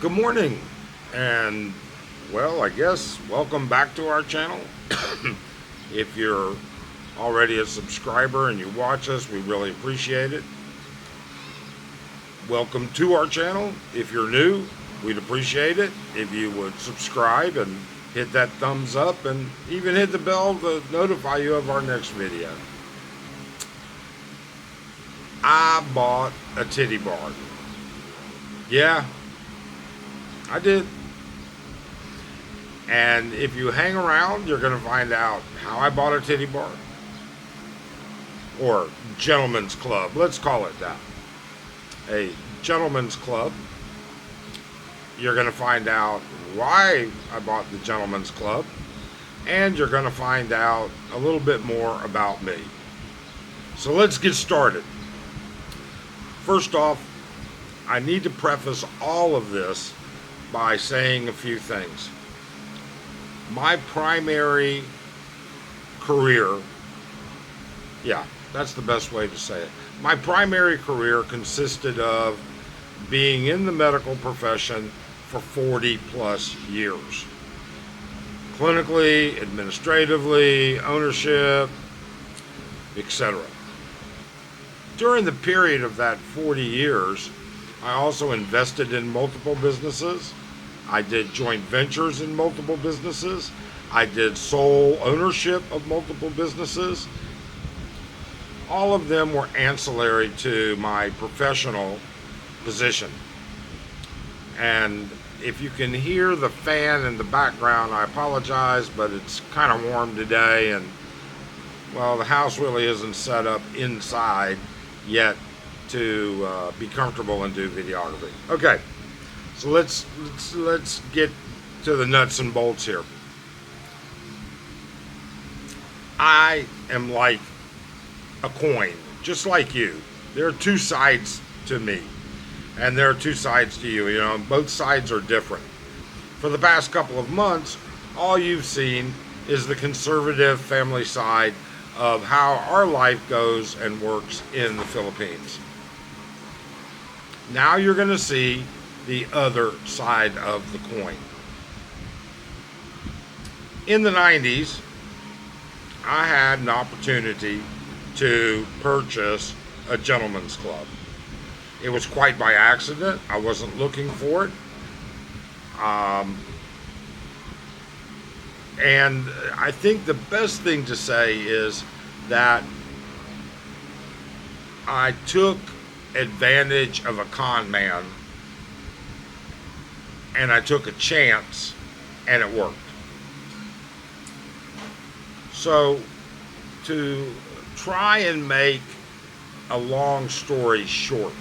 Good morning, and well, I guess welcome back to our channel. If you're already a subscriber and you watch us, we really appreciate it. Welcome to our channel. If you're new, we'd appreciate it if you would subscribe and hit that thumbs up and even hit the bell to notify you of our next video. I bought a titty bar. Yeah, I did. And if you hang around, you're going to find out how I bought a titty bar. Or Gentlemen's Club. Let's call it that. A Gentlemen's Club. You're going to find out why I bought the Gentlemen's Club. And you're going to find out a little bit more about me. So let's get started. First off, I need to preface all of this by saying a few things. My primary career, yeah, that's the best way to say it. My primary career consisted of being in the medical profession for 40 plus years. Clinically, administratively, ownership, etc. During the period of that 40 years, I also invested in multiple businesses. I did joint ventures in multiple businesses. I did sole ownership of multiple businesses. All of them were ancillary to my professional position. And if you can hear the fan in the background, I apologize, but it's kind of warm today, and well, the house really isn't set up inside yet to be comfortable and do videography. Okay, so let's get to the nuts and bolts here. I am like a coin, just like you. There are two sides to me, and there are two sides to you. You know, both sides are different. For the past couple of months, all you've seen is the conservative family side of how our life goes and works in the Philippines. Now you're going to see the other side of the coin. In the 90s, I had an opportunity to purchase a Gentlemen's Club. It was quite by accident. I wasn't looking for it. And I think the best thing to say is that I took advantage of a con man, and I took a chance, and it worked. So, to try and make a long story short,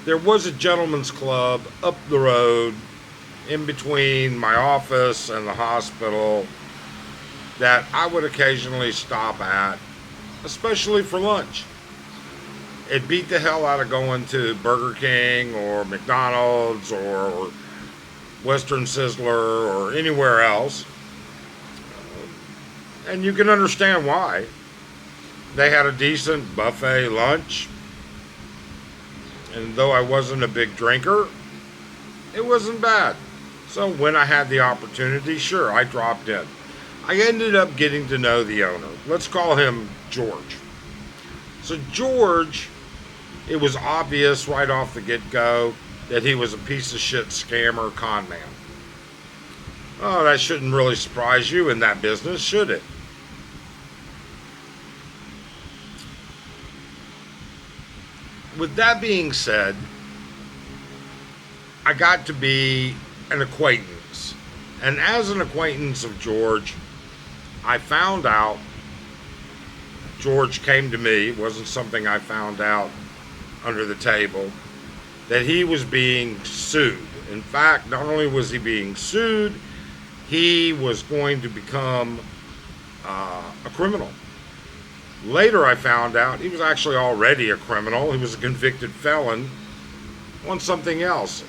there was a Gentlemen's Club up the road in between my office and the hospital that I would occasionally stop at, especially for lunch. It beat the hell out of going to Burger King or McDonald's or Western Sizzler or anywhere else. And you can understand why. They had a decent buffet lunch. And though I wasn't a big drinker, it wasn't bad. So when I had the opportunity, sure, I dropped in. I ended up getting to know the owner. Let's call him George. So George, it was obvious right off the get-go that he was a piece of shit scammer con man. Oh, that shouldn't really surprise you in that business, should it? With that being said, I got to be an acquaintance. And as an acquaintance of George, I found out, George came to me, it wasn't something I found out under the table, that he was being sued. In fact, not only was he being sued, he was going to become a criminal. Later I found out he was actually already a criminal. He was a convicted felon on something else.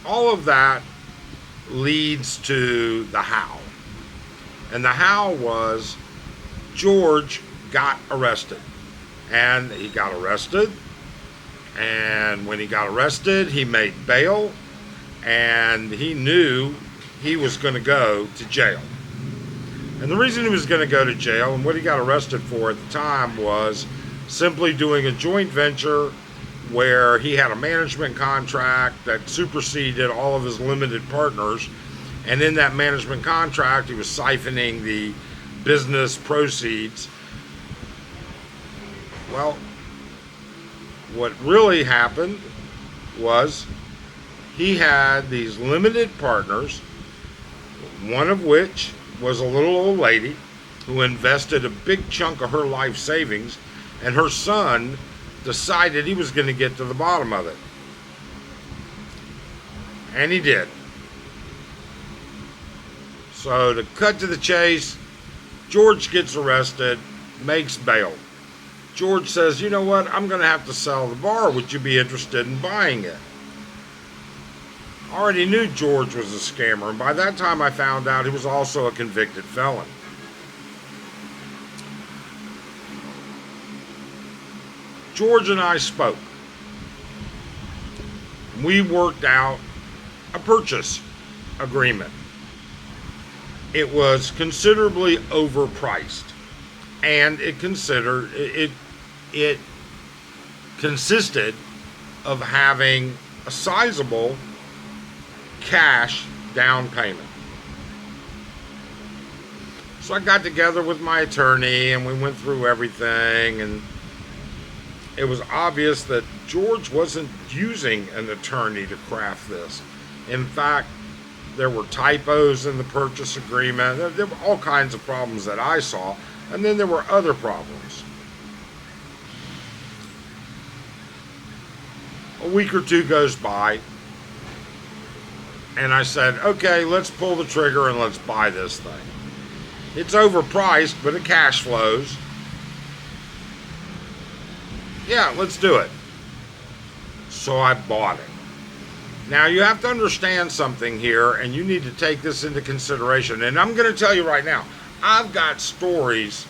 All of that leads to the how. And the how was George got arrested. And he got arrested And when he got arrested, he made bail, and he knew he was going to go to jail. And the reason he was going to go to jail and what he got arrested for at the time was simply doing a joint venture where he had a management contract that superseded all of his limited partners. And in that management contract, he was siphoning the business proceeds. Well, what really happened was he had these limited partners, one of which was a little old lady who invested a big chunk of her life savings, and her son decided he was going to get to the bottom of it. And he did. So to cut to the chase, George gets arrested, makes bail. George says, you know what, I'm going to have to sell the bar. Would you be interested in buying it? I already knew George was a scammer, and by that time I found out he was also a convicted felon. George and I spoke. We worked out a purchase agreement. It was considerably overpriced, and it consisted of having a sizable cash down payment. So I got together with my attorney and we went through everything, and it was obvious that George wasn't using an attorney to craft this. In fact, there were typos in the purchase agreement. There were all kinds of problems that I saw, and then there were other problems. A week or two goes by, and I said, okay, let's pull the trigger and let's buy this thing. It's overpriced, but it cash flows. Yeah, let's do it. So I bought it. Now you have to understand something here, and you need to take this into consideration. And I'm going to tell you right now, I've got stories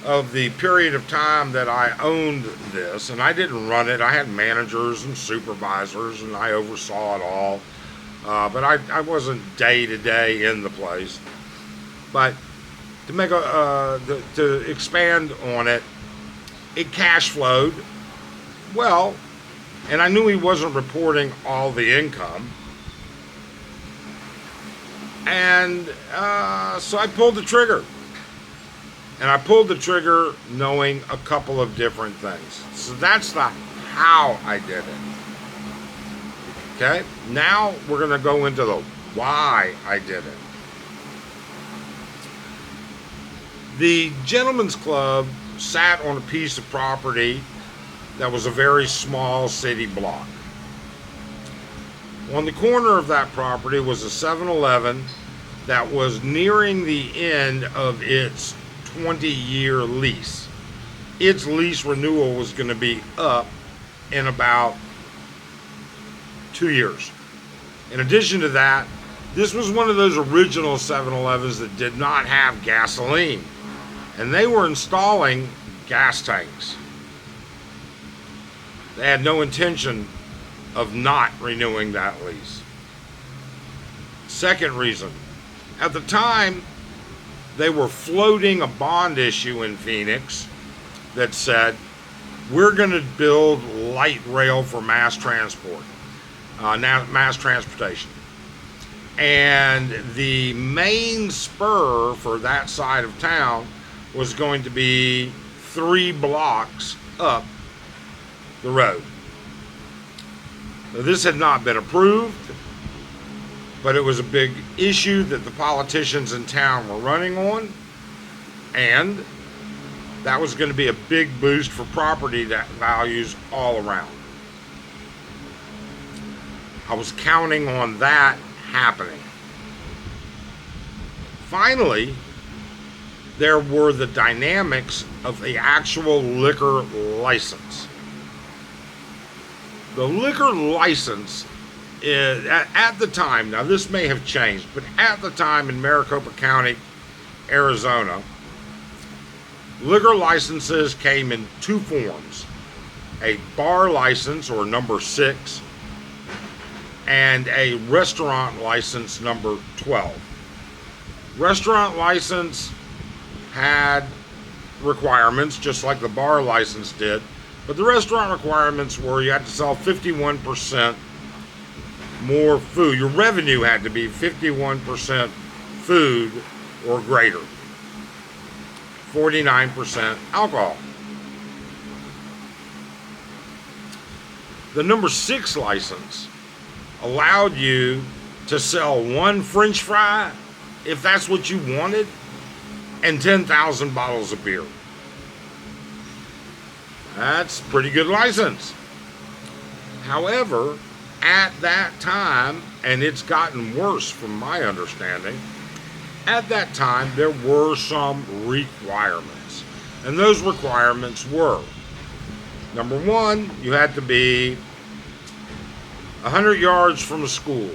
of the period of time that I owned this, and I didn't run it. I had managers and supervisors, and I oversaw it all. But I wasn't day to day in the place. But to make to expand on it, it cash flowed well, and I knew he wasn't reporting all the income. And so I pulled the trigger. And I pulled the trigger knowing a couple of different things. So that's the how I did it. Okay? Now we're going to go into the why I did it. The Gentelmens Club sat on a piece of property that was a very small city block. On the corner of that property was a 7-Eleven that was nearing the end of its 20-year lease. Its lease renewal was going to be up in about 2 years. In addition to that, this was one of those original 7-Elevens that did not have gasoline, and they were installing gas tanks. They had no intention of not renewing that lease. Second reason, at the time, they were floating a bond issue in Phoenix that said, we're going to build light rail for mass transport, mass transportation. And the main spur for that side of town was going to be 3 blocks up the road. Now, this had not been approved, but it was a big issue that the politicians in town were running on, and that was going to be a big boost for property values all around. I was counting on that happening. Finally, there were the dynamics of the actual liquor license. The liquor license is, at the time, now this may have changed, but at the time in Maricopa County, Arizona, liquor licenses came in 2 forms. a bar license, or number 6, and a restaurant license, number 12. Restaurant license had requirements just like the bar license did, but the restaurant requirements were you had to sell 51% more food. Your revenue had to be 51% food or greater, 49% alcohol. The number 6 license allowed you to sell 1 French fry if that's what you wanted, and 10,000 bottles of beer. That's a pretty good license. However, at that time, and it's gotten worse from my understanding, at that time there were some requirements. And those requirements were, number 1, you had to be 100 yards from a school.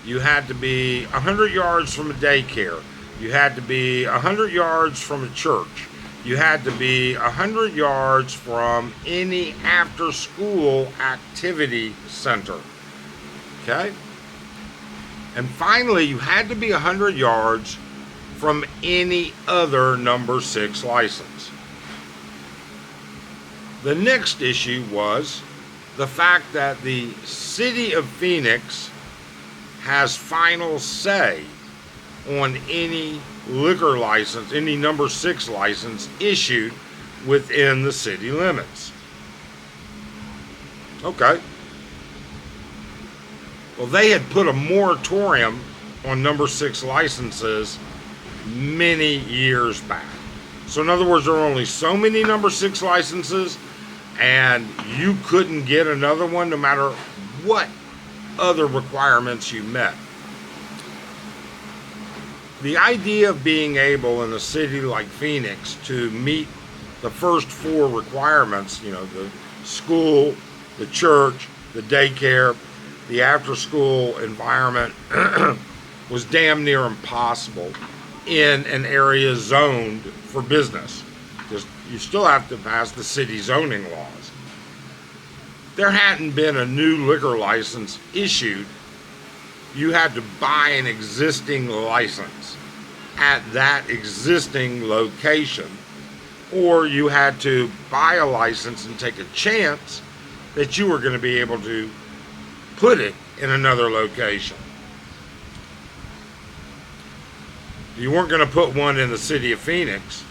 You had to be 100 yards from a daycare. You had to be 100 yards from a church. You had to be 100 yards from any after-school activity center. Okay? And finally, you had to be 100 yards from any other number 6 license. The next issue was the fact that the city of Phoenix has final say on any liquor license, any number 6 license issued within the city limits. Okay. Well, they had put a moratorium on number 6 licenses many years back. So in other words, there are only so many number 6 licenses, and you couldn't get another one no matter what other requirements you met. The idea of being able in a city like Phoenix to meet the first 4 requirements, the school, the church, the daycare, the after-school environment, was damn near impossible in an area zoned for business. Because you still have to pass the city zoning laws. There hadn't been a new liquor license issued. You had to buy an existing license at that existing location, or you had to buy a license and take a chance that you were going to be able to put it in another location. You weren't going to put one in the city of Phoenix.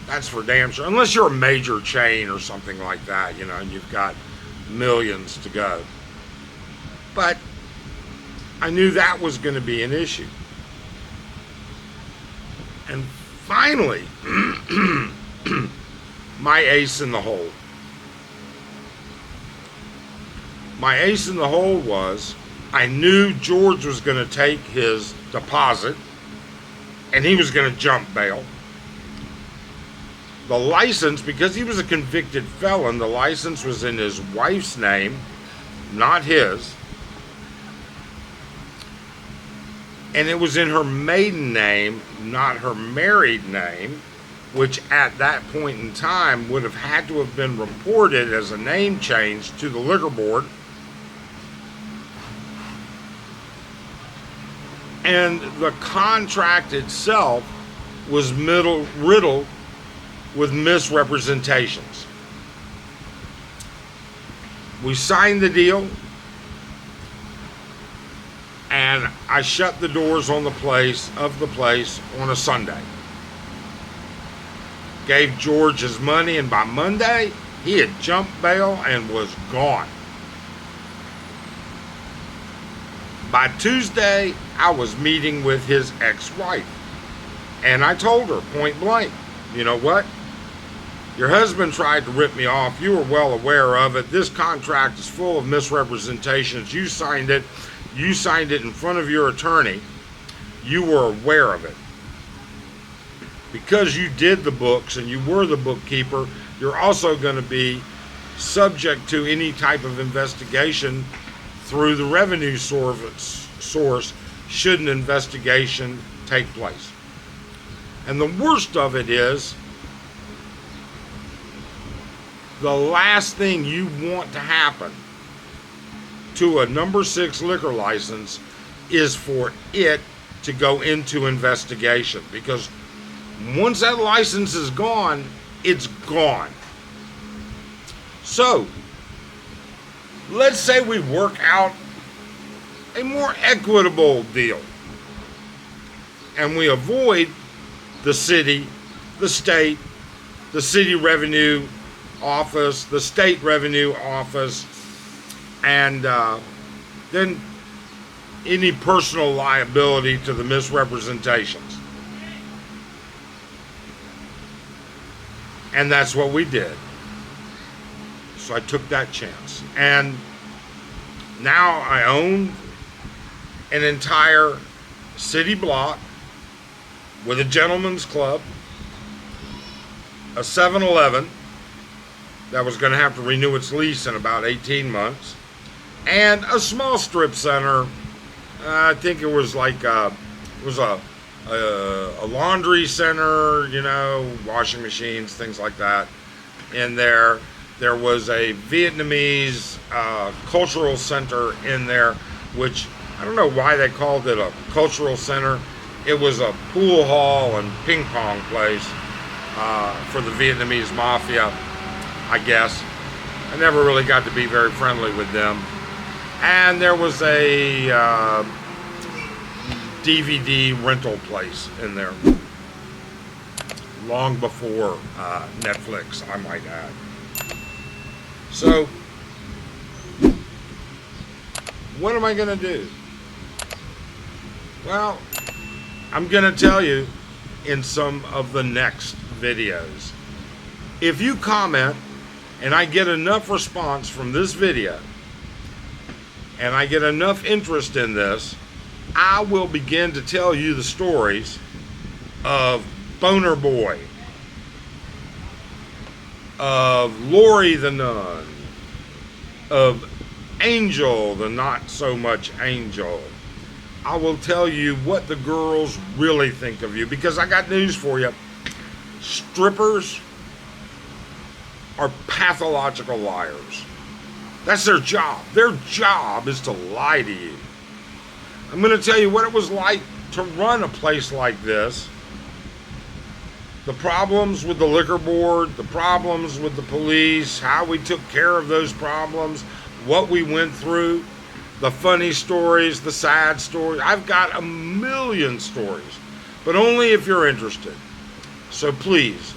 That's for damn sure. Unless you're a major chain or something like that, and you've got millions to go. But I knew that was going to be an issue. And finally, my ace in the hole. My ace in the hole was, I knew George was going to take his deposit and he was going to jump bail. The license, because he was a convicted felon, the license was in his wife's name, not his. And it was in her maiden name, not her married name, which at that point in time would have had to have been reported as a name change to the liquor board. And the contract itself was riddled with misrepresentations. We signed the deal, and I shut the doors on the place on a Sunday. Gave George his money, and by Monday, he had jumped bail and was gone. By Tuesday, I was meeting with his ex-wife, and I told her point blank, you know what? Your husband tried to rip me off. You were well aware of it. This contract is full of misrepresentations. You signed it. You signed it in front of your attorney. You were aware of it. Because you did the books and you were the bookkeeper, you're also going to be subject to any type of investigation through the revenue source should an investigation take place. And the worst of it is, The last thing you want to happen to a number 6 liquor license is for it to go into investigation, because once that license is gone, it's gone. So, let's say we work out a more equitable deal and we avoid the city, the state, the city revenue office, the state revenue office, and then any personal liability to the misrepresentations. And that's what we did. So I took that chance. And now I own an entire city block with a gentleman's club, a 7-Eleven that was going to have to renew its lease in about 18 months, and a small strip center. I think it was like a laundry center, you know, washing machines, things like that. In there, there was a Vietnamese cultural center in there, which I don't know why they called it a cultural center. It was a pool hall and ping pong place for the Vietnamese mafia, I guess. I never really got to be very friendly with them. And there was a DVD rental place in there, long before Netflix, I might add. So, what am I going to do? Well, I'm going to tell you in some of the next videos. If you comment and I get enough response from this video, and I get enough interest in this, I will begin to tell you the stories of Boner Boy, of Lori the Nun, of Angel the Not So Much Angel. I will tell you what the girls really think of you, because I got news for you. Strippers are pathological liars. That's their job. Their job is to lie to you. I'm going to tell you what it was like to run a place like this. The problems with the liquor board, the problems with the police, how we took care of those problems, what we went through, the funny stories, the sad stories. I've got a million stories, but only if you're interested. So please,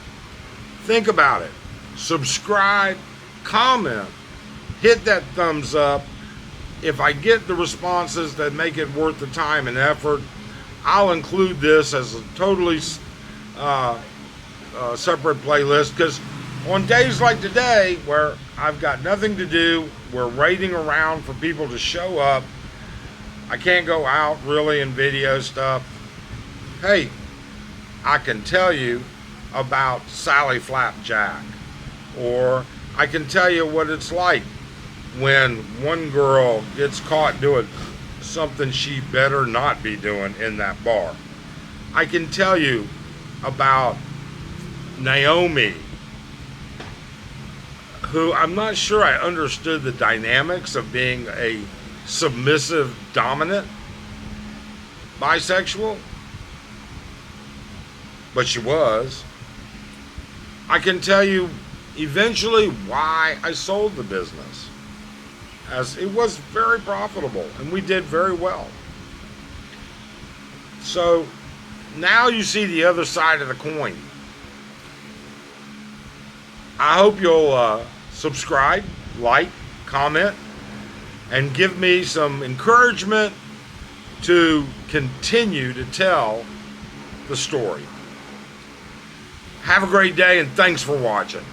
think about it. Subscribe, comment, hit that thumbs up. If I get the responses that make it worth the time and effort, I'll include this as a totally separate playlist, because on days like today where I've got nothing to do, we're waiting around for people to show up, I can't go out really and video stuff. Hey, I can tell you about Sally Flapjack, or I can tell you what it's like when one girl gets caught doing something she better not be doing in that bar. I can tell you about Naomi, who I'm not sure I understood the dynamics of being a submissive, dominant bisexual, but she was. I can tell you eventually why I sold the business, as it was very profitable and we did very well. So now you see the other side of the coin. I hope you'll subscribe, like, comment, and give me some encouragement to continue to tell the story. Have a great day, and thanks for watching.